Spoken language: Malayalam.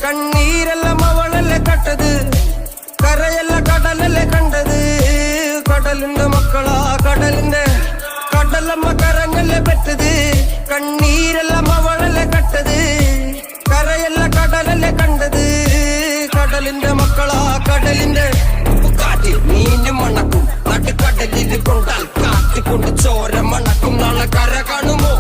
കണ്ണീരെല്ലാം അവളല്ലേ കട്ടത്, കരയല്ല കടലല്ലേ കണ്ടത്. കടലിന്റെ മക്കളാ കടലിന്റെ, കടലമ്മ കരങ്ങല്ലേ പെറ്റത്. കണ്ണീരെല്ലാം അവളല്ലേ കട്ടത്, കരയല്ല കടലല്ലേ കണ്ടത്. കടലിന്റെ മക്കളാ കടലിന്റെ, കാറ്റിൽ മീനും മണക്കും, നടുക്കടലിൽ കൊണ്ടാൽ കാറ്റിക്കൊണ്ട് ചോര മണക്കും. നാളെ കര കാണുമോ